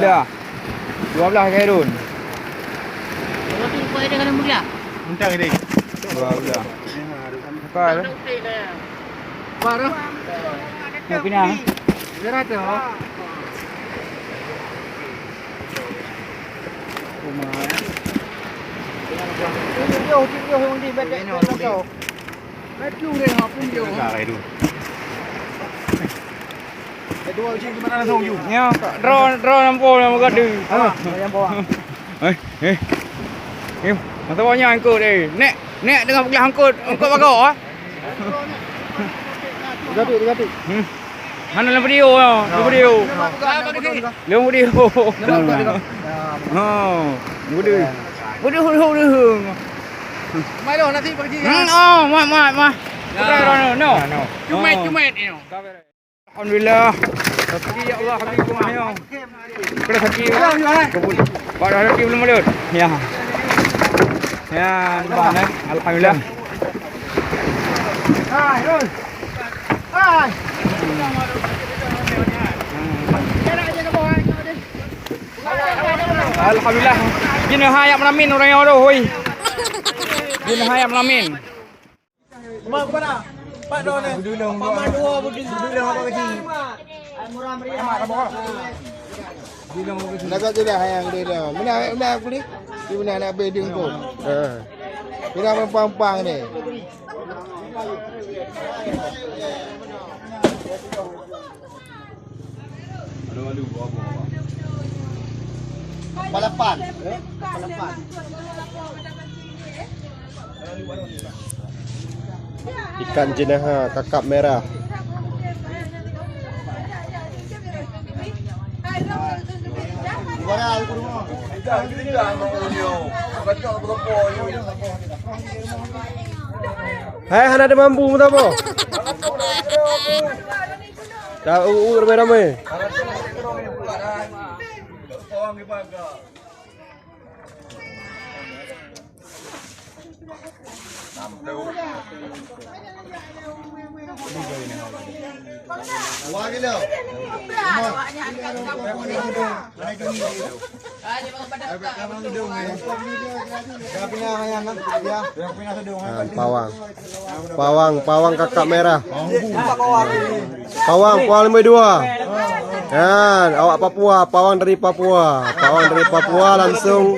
12 Khairun. Roti kuih dia kena mulia. Muntah ke dia? 12. Bukan. Baru. Nak pinang. Berapa tu? Ya, draw nampol nama gadu. Masa banyak angkut ni. Nek dengan pergi angkut bagak ah. Tiga. Mana dalam video ah? Dalam video. Dalam video. Oh, Video. Mai lo nanti pergi. Mai. No. Cumet ni. Alhamdulillah. Rezeki ya Allah habikum ahya. Pada rezeki. Pada rezeki belum ada. Ya. Ya, mana? Alhamdulillah. Hai. Alhamdulillah. Jin hayat melamin orang yang ada hoi. Jin hayat melamin. Mak mana? Pak Don ni. Paman dua begini. Dudung apa kecil? Murah meriah. Mak apa? Nak kau tidak hayang dia. Mana aku ni? Di mana nak beding pun. Bila pampang ni. Balapan. Ikan jenaha kakap merah. Hai, hana ada mampu mu apa? Dah ramai-ramai. Wah gila. Pawang kakak merah. Pawang 52. Kan, awak Papua, pawang dari Papua langsung.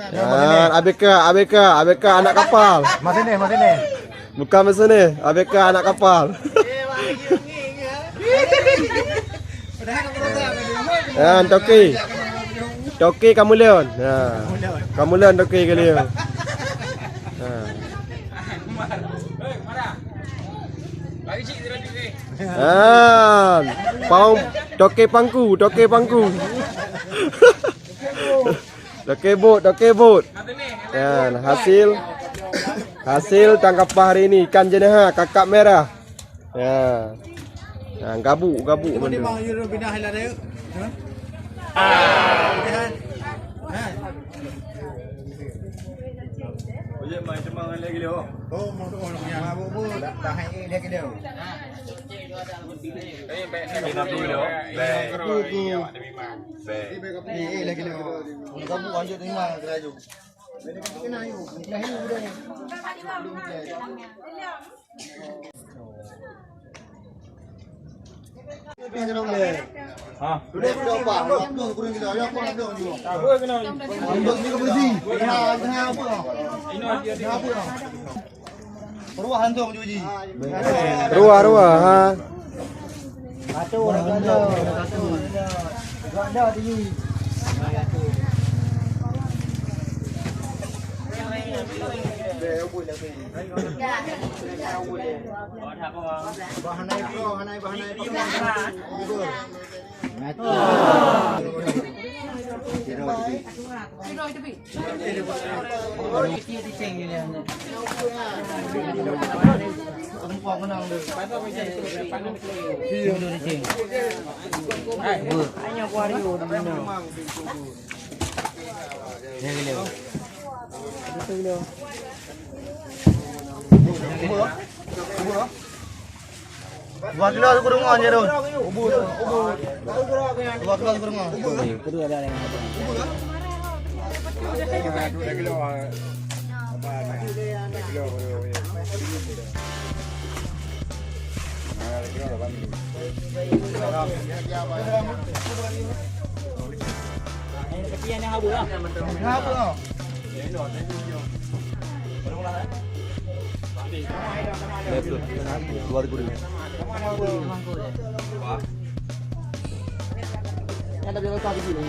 Dan ABK anak kapal. Masih ni. Bukan masa ni, ABK anak kapal. Dan Toki Kamulion. Kamulion Toki kali. Pawang Toki pangku. Toke bot. Dan hasil tangkapan hari ini ikan jenaha kakap merah. Ya. Nah, gabuk benda. Oh, mau tu orang yang apa? Dah hai dia ke dia. Lagi dia. Kamu lanjut ni mah keraju. Kena ayu. Kena ayu dia ni. Sudah berapa? Apa kurang kita? Ya apa ada juga. Aku kena. Ni ke bersih. Kena apa? Ini apa? Ruah hantu Juji. Ruah ha. Satu orang ada. Ada di. Dua kilo tu kurang aja dong. Ubur. 2 kilo tu kurang. Kudu ada yang apa? 2 kilo. Apa? 2 kilo. Kecian yang habu lah. Habu lah. Betul. 2.000. Yang ada dalam sapi ni.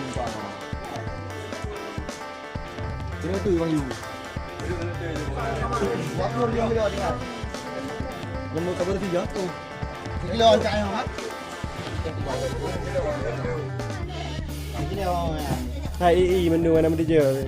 Ini tu Bang Yu. Waktu dia kilo dia. Nombor kabar 3 tu. Kilo angkat yang mat. Ini orang. Hai menu mana mesti je.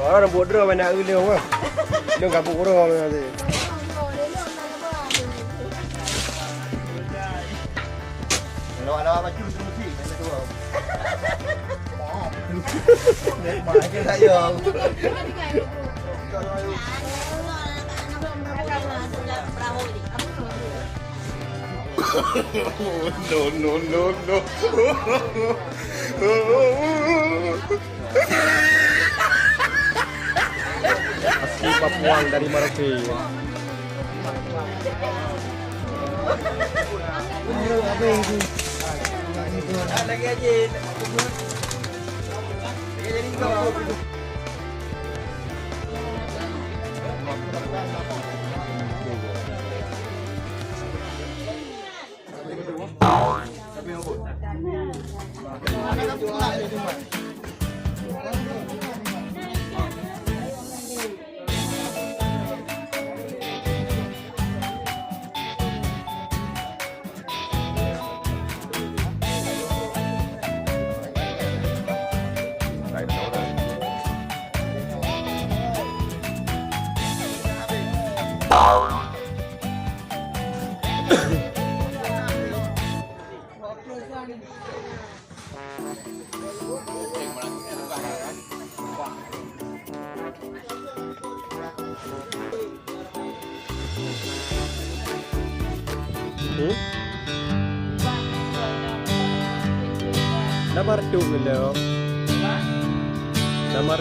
Orang buat draw banyak ulang ah. Dia gabung orang nanti. Kalau baju suci macam tu. Macam saya. No. Asli Papuang dari Merauke. Lagi aja. Jadi kau. Nomor 2 lo. Nomor